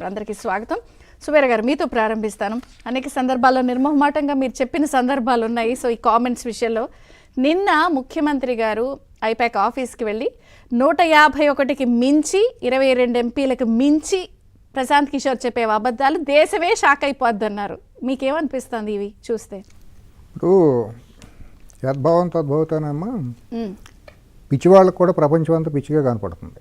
అందరికీ స్వాగతం. సువేర గారు, మీతో ప్రారంభిస్తాను. అనేక సందర్భాల్లో నిర్మోహమాటంగా మీరు చెప్పిన సందర్భాలు ఉన్నాయి. సో ఈ కామెంట్స్ విషయంలో నిన్న ముఖ్యమంత్రి గారు ఐపాక్ ఆఫీస్కి వెళ్ళి 151కి మించి 22 ఎంపీలకు మించి ప్రశాంత్ కిషోర్ చెప్పే అబద్ధాలు దేశమే షాక్ అయిపోద్ది అన్నారు. మీకేమనిపిస్తుంది ఇవి చూస్తే? ఇప్పుడు యద్భావం తద్భవతానమ్మా, పిచ్చివాళ్ళకు కూడా ప్రపంచం అంతా పిచ్చిగా కనపడుతుంది.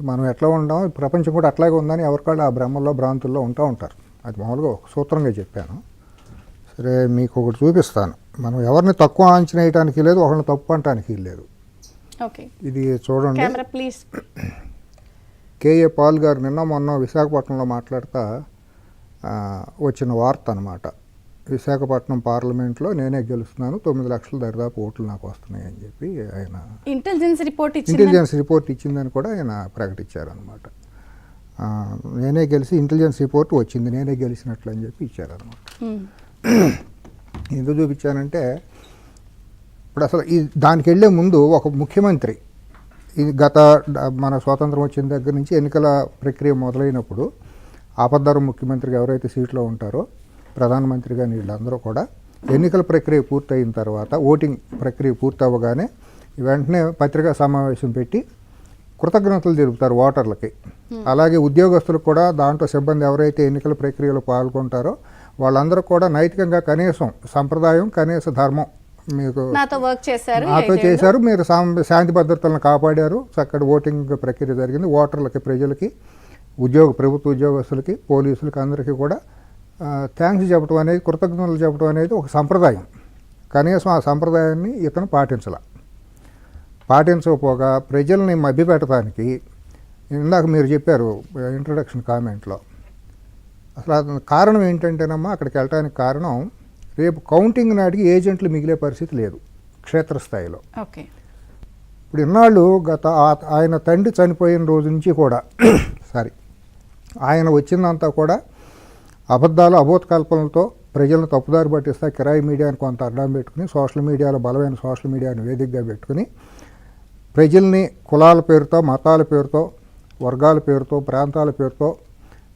మనం ఎట్లా ఉంటాం, ప్రపంచం కూడా అట్లాగే ఉందని ఎవరికాళ్ళు ఆ భ్రమల్లో భ్రాంతుల్లో ఉంటూ ఉంటారు. అది మామూలుగా ఒక సూత్రంగా చెప్పాను. సరే, మీకు ఒకటి చూపిస్తాను. మనం ఎవరిని తక్కువ అంచనా వేయడానికి లేదు, ఒకరిని తప్పు అనడానికి లేదు. ఇది చూడండి. కేఏ పాల్ గారు నిన్న మొన్న విశాఖపట్నంలో మాట్లాడుతూ వచ్చిన వార్త అనమాట. విశాఖపట్నం పార్లమెంట్లో నేనే గెలుస్తున్నాను, 9 లక్షల దరిదాపు ఓట్లు నాకు వస్తున్నాయి అని చెప్పి ఆయన ఇంటెలిజెన్స్ రిపోర్ట్ ఇచ్చిందని కూడా ఆయన ప్రకటించారనమాట. నేనే గెలిచి ఇంటెలిజెన్స్ రిపోర్ట్ వచ్చింది, నేనే గెలిచినట్లు అని చెప్పి ఇచ్చారనమాట. ఎందుకు చూపించానంటే, ఇప్పుడు అసలు దానికి వెళ్ళే ముందు ఒక ముఖ్యమంత్రి గత మన స్వాతంత్రం వచ్చిన దగ్గర నుంచి ఎన్నికల ప్రక్రియ మొదలైనప్పుడు ఆపద్ధర్మ ముఖ్యమంత్రిగా ఎవరైతే సీట్లో ఉంటారో ప్రధానమంత్రిగా వీళ్ళందరూ కూడా ఎన్నికల ప్రక్రియ పూర్తయిన తర్వాత, ఓటింగ్ ప్రక్రియ పూర్తి అవ్వగానే వెంటనే పత్రికా సమావేశం పెట్టి కృతజ్ఞతలు తెలుపుతారు ఓటర్లకి. అలాగే ఉద్యోగస్తులకు కూడా, దాంట్లో సిబ్బంది ఎవరైతే ఎన్నికల ప్రక్రియలో పాల్గొంటారో వాళ్ళందరూ కూడా నైతికంగా కనీసం సంప్రదాయం, కనీస ధర్మం మీకు నాతో చేశారు, మీరు శాంతి భద్రతలను కాపాడారు, చక్కటి ఓటింగ్ ప్రక్రియ జరిగింది, ఓటర్లకి, ప్రజలకి, ప్రభుత్వ ఉద్యోగస్తులకి, పోలీసులకి అందరికీ కూడా థ్యాంక్స్ చెప్పడం అనేది, కృతజ్ఞతలు చెప్పడం అనేది ఒక సంప్రదాయం. కనీసం ఆ సంప్రదాయాన్ని ఇతను పాటించకపోగా ప్రజల్ని మభ్యపెట్టడానికి, ఇందాక మీరు చెప్పారు ఇంట్రొడక్షన్ కామెంట్లో, అసలు కారణం ఏంటంటేనమ్మా, అక్కడికి వెళ్ళడానికి కారణం రేపు కౌంటింగ్ నాటికి ఏజెంట్లు మిగిలే పరిస్థితి లేదు క్షేత్రస్థాయిలో. ఇప్పుడు ఇన్నాళ్ళు ఆయన తండ్రి చనిపోయిన రోజు నుంచి కూడా ఆయన వచ్చిందంతా కూడా అబద్ధాలు, అబోధకల్పనలతో ప్రజలను తప్పుదారి పట్టిస్తా కిరాయి మీడియాని కొంత అడ్డం పెట్టుకుని, సోషల్ మీడియాలో బలమైన సోషల్ మీడియాని వేదికగా పెట్టుకుని ప్రజల్ని కులాల పేరుతో, మతాల పేరుతో, వర్గాల పేరుతో, ప్రాంతాల పేరుతో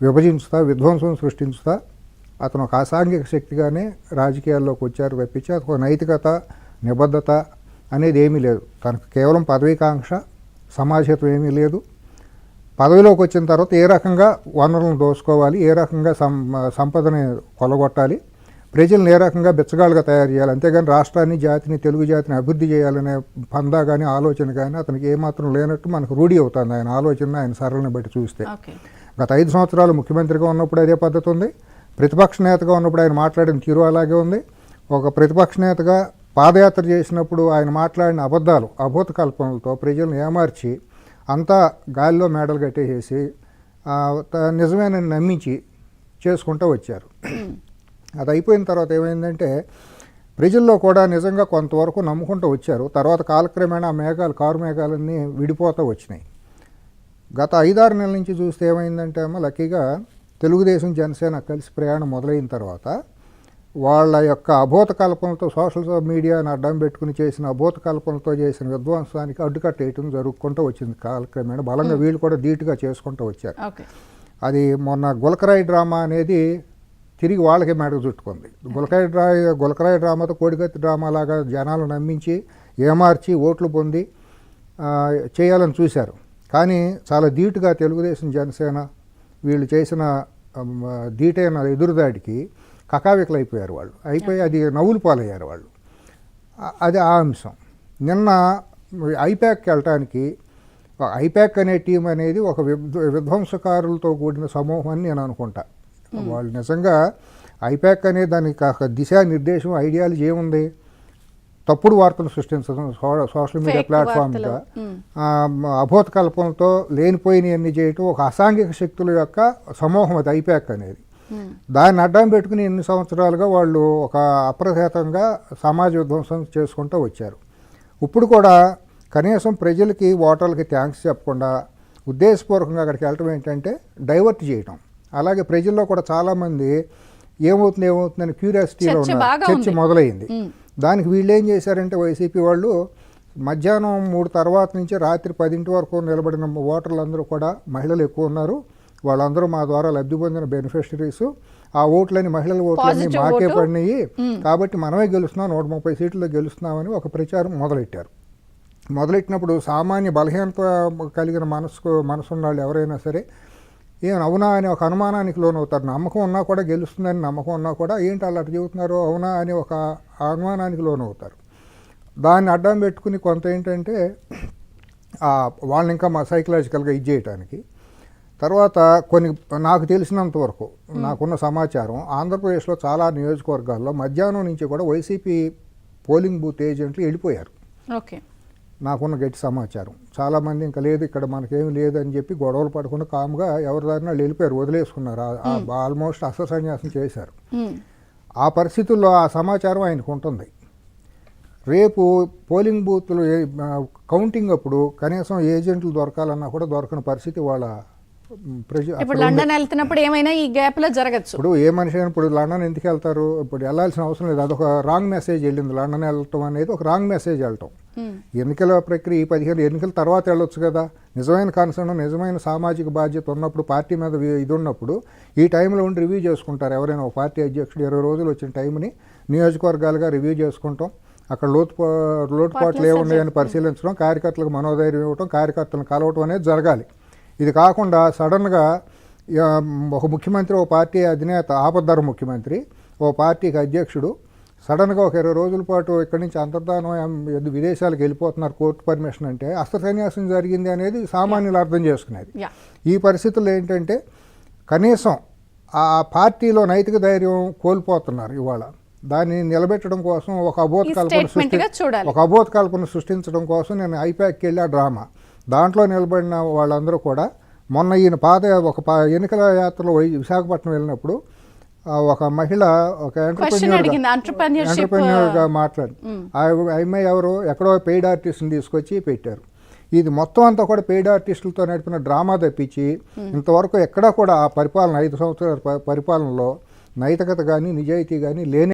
విభజించుతా, విధ్వంసం సృష్టించుతా అతను ఒక అసాంఘిక శక్తిగానే రాజకీయాల్లోకి వచ్చారు తప్పించి అతను నైతికత, నిబద్ధత అనేది ఏమీ లేదు. తనకు కేవలం పదవీకాంక్ష, సమాజహితం ఏమీ లేదు. పదవిలోకి వచ్చిన తర్వాత ఏ రకంగా వనరులను దోసుకోవాలి, ఏ రకంగా సంపదని కొలగొట్టాలి, ప్రజలను ఏ రకంగా బిచ్చగాళ్ళుగా తయారు చేయాలి, అంతేగాని రాష్ట్రాన్ని, జాతిని, తెలుగు జాతిని అభివృద్ధి చేయాలనే పందా కానీ ఆలోచన కానీ అతనికి ఏమాత్రం లేనట్టు మనకు రూఢి అవుతుంది ఆయన ఆలోచన, ఆయన సరళని బట్టి చూస్తే. గత 5 సంవత్సరాలు ముఖ్యమంత్రిగా ఉన్నప్పుడు అదే పద్ధతి ఉంది, ప్రతిపక్ష నేతగా ఉన్నప్పుడు ఆయన మాట్లాడిన తీరు అలాగే ఉంది. ఒక ప్రతిపక్ష నేతగా పాదయాత్ర చేసినప్పుడు ఆయన మాట్లాడిన అబద్ధాలు, అబోధ కల్పనలతో ప్రజలను ఏమార్చి అంతా గాలిలో మేడలు కట్టేసేసి నిజమేనని నమ్మించి చేసుకుంటూ వచ్చారు. అది అయిపోయిన తర్వాత ఏమైందంటే, ప్రజల్లో కూడా నిజంగా కొంతవరకు నమ్ముకుంటూ వచ్చారు. తర్వాత కాలక్రమేణా ఆ కారు మేఘాలన్నీ విడిపోతూ వచ్చినాయి. గత 5-6 నెలల నుంచి చూస్తే ఏమైందంటే అమ్మ, లక్కీగా తెలుగుదేశం, జనసేన కలిసి ప్రయాణం మొదలైన తర్వాత వాళ్ళ యొక్క అబోధ కల్పనలతో, సోషల్ మీడియాని అడ్డం పెట్టుకుని చేసిన అబోధ కల్పనలతో చేసిన విధ్వంసానికి అడ్డుకట్టేయటం జరుగుకుంటూ వచ్చింది. కాలక్రమేణా బలంగా వీళ్ళు కూడా ధీటుగా చేసుకుంటూ వచ్చారు. అది మొన్న గులకరాయి డ్రామా అనేది తిరిగి వాళ్ళకే మేడకు చుట్టుకుంది. గులకరాయి డ్రామాతో కోడికత్తి డ్రామా లాగా జనాలు నమ్మించి, ఏమార్చి, ఓట్లు పొంది చేయాలని చూశారు. కానీ చాలా ధీటుగా తెలుగుదేశం, జనసేన వీళ్ళు చేసిన ధీటైన ఎదురుదాడికి కకావికలు అయిపోయారు వాళ్ళు. అయిపోయి అది నవ్వులు పాలయ్యారు వాళ్ళు. అది ఆ అంశం. నిన్న ఐపాక్కి వెళ్ళటానికి, ఐపాక్ అనే టీం అనేది ఒక విధ్వంసకారులతో కూడిన సమూహం అని నేను అనుకుంటా. వాళ్ళు నిజంగా ఐపాక్ అనే దానికి దిశానిర్దేశం, ఐడియాలజీ ఏముంది? తప్పుడు వార్తలు సృష్టించడం, సోషల్ మీడియా ప్లాట్ఫామ్గా అబోధ కల్పనలతో లేనిపోయినవన్నీ చేయటం, ఒక అసాంఘిక శక్తుల యొక్క సమూహం అది ఐపాక్ అనేది. దాన్ని అడ్డం పెట్టుకుని ఎన్ని సంవత్సరాలుగా వాళ్ళు ఒక అప్రతిహతంగా సమాజ విధ్వంసం చేసుకుంటూ వచ్చారు. ఇప్పుడు కూడా కనీసం ప్రజలకి, ఓటర్లకి థ్యాంక్స్ చెప్పకుండా ఉద్దేశపూర్వకంగా అక్కడికి వెళ్ళటం ఏంటంటే డైవర్ట్ చేయటం. అలాగే ప్రజల్లో కూడా చాలామంది ఏమవుతుందని క్యూరియాసిటీలో ఉన్నారు. చర్చ మొదలైంది. దానికి వీళ్ళు ఏం చేశారంటే, వైసీపీ వాళ్ళు మధ్యాహ్నం 3 తర్వాత నుంచి రాత్రి 10 వరకు నిలబడిన ఓటర్లందరూ కూడా మహిళలు ఎక్కువ ఉన్నారు, వాళ్ళందరూ మా ద్వారా లబ్ధి పొందిన బెనిఫిషరీస్, ఆ ఓట్లని మహిళల ఓట్లన్నీ Positive మాకే ఓటు. పడినాయి, కాబట్టి మనమే గెలుస్తున్నాం, 130 సీట్లలో గెలుస్తున్నామని ఒక ప్రచారం మొదలెట్టినప్పుడు సామాన్య బలహీనత కలిగిన మనసున్న వాళ్ళు ఎవరైనా సరే ఏం అవునా అని ఒక అనుమానానికి లోనవుతారు. నమ్మకం ఉన్నా కూడా గెలుస్తుందని నమ్మకం ఉన్నా కూడా ఏంటి వాళ్ళు అట్లా చెబుతున్నారు అవునా అని ఒక అనుమానానికి లోనవుతారు. దాన్ని అడ్డం పెట్టుకుని కొంత ఏంటంటే వాళ్ళని ఇంకా మా సైకలాజికల్గా ఇది చేయటానికి. తర్వాత కొన్ని నాకు తెలిసినంత వరకు నాకున్న సమాచారం ఆంధ్రప్రదేశ్లో చాలా నియోజకవర్గాల్లో మధ్యాహ్నం నుంచి కూడా వైసీపీ పోలింగ్ బూత్ ఏజెంట్లు వెళ్ళిపోయారు. ఓకే, నాకున్న గట్టి సమాచారం. చాలామంది ఇంకా లేదు ఇక్కడ మనకేమి లేదని చెప్పి గొడవలు పడకుండా కామ్గా ఎవరి దారిన వాళ్ళు వెళ్ళిపోయారు, వదిలేసుకున్నారు, ఆల్మోస్ట్ అస్త్రసన్యాసం చేశారు. ఆ పరిస్థితుల్లో ఆ సమాచారం ఆయనకు ఉంటుంది. రేపు పోలింగ్ బూత్లు కౌంటింగ్ అప్పుడు కనీసం ఏజెంట్లు దొరకాలన్నా కూడా దొరకని పరిస్థితి వాళ్ళ ఇప్పుడు లండన్ వెళ్తున్నప్పుడు ఏమైనా ఈ గ్యాప్ లో జరగచ్చు. ఇప్పుడు ఏ మనిషి అయినా ఇప్పుడు లండన్ ఎందుకు వెళ్తారు, ఇప్పుడు వెళ్ళాల్సిన అవసరం లేదు, అదొక రాంగ్ మెసేజ్ వెళ్ళింది. లండన్ వెళ్ళటం అనేది ఒక రాంగ్ మెసేజ్ వెళ్ళటం. ఎన్నికల ప్రక్రియ 15 ఎన్నికల తర్వాత వెళ్ళొచ్చు కదా. నిజమైన కన్సర్న్, నిజమైన సామాజిక బాధ్యత ఉన్నప్పుడు, పార్టీ మీద ఇది ఉన్నప్పుడు ఈ టైంలో ఉండి రివ్యూ చేసుకుంటారు. ఎవరైనా ఒక పార్టీ అధ్యక్షుడు 20 రోజులు వచ్చిన టైంని నియోజకవర్గాలుగా రివ్యూ చేసుకుంటాం, అక్కడ లోటుపాట్లు ఏమున్నాయని పరిశీలించడం, కార్యకర్తలకు మనోధైర్యం ఇవ్వటం, కార్యకర్తలను కలవటం అనేది జరగాలి. ఇది కాకుండా సడన్గా ఒక ముఖ్యమంత్రి, ఓ పార్టీ అధినేత, ఆపద్ధర ముఖ్యమంత్రి, ఓ పార్టీకి అధ్యక్షుడు సడన్గా ఒక 20 రోజుల పాటు ఇక్కడి నుంచి అంతర్ధానం విదేశాలకు వెళ్ళిపోతున్నారు కోర్టు పర్మిషన్ అంటే అస్త్ర సన్యాసం జరిగింది అనేది సామాన్యులు అర్థం చేసుకునేది. ఈ పరిస్థితుల్లో ఏంటంటే కనీసం ఆ పార్టీలో నైతిక ధైర్యం కోల్పోతున్నారు ఇవాళ. దాన్ని నిలబెట్టడం కోసం ఒక అబోధ కల్పన సృష్టించడం కోసం నేను ఐపాక్కి వెళ్ళి ఆ డ్రామా దాంట్లో నిలబడిన వాళ్ళందరూ కూడా మొన్న ఈయన ఎన్నికల యాత్రలో విశాఖపట్నం వెళ్ళినప్పుడు ఒక మహిళ ఒక ఎంటర్‌ప్రెన్యూర్గా మాట్లాడి ఆ అమ్మాయి ఎవరు ఎక్కడో పెయిడ్ ఆర్టిస్ట్ని తీసుకొచ్చి పెట్టారు. ఇది మొత్తం అంతా కూడా పెయిడ్ ఆర్టిస్టులతో నడిపిన డ్రామా తప్పించి ఇంతవరకు ఎక్కడా కూడా ఆ పరిపాలన 5 సంవత్సరాల పరిపాలనలో నైతికత కానీ నిజాయితీ కానీ లేని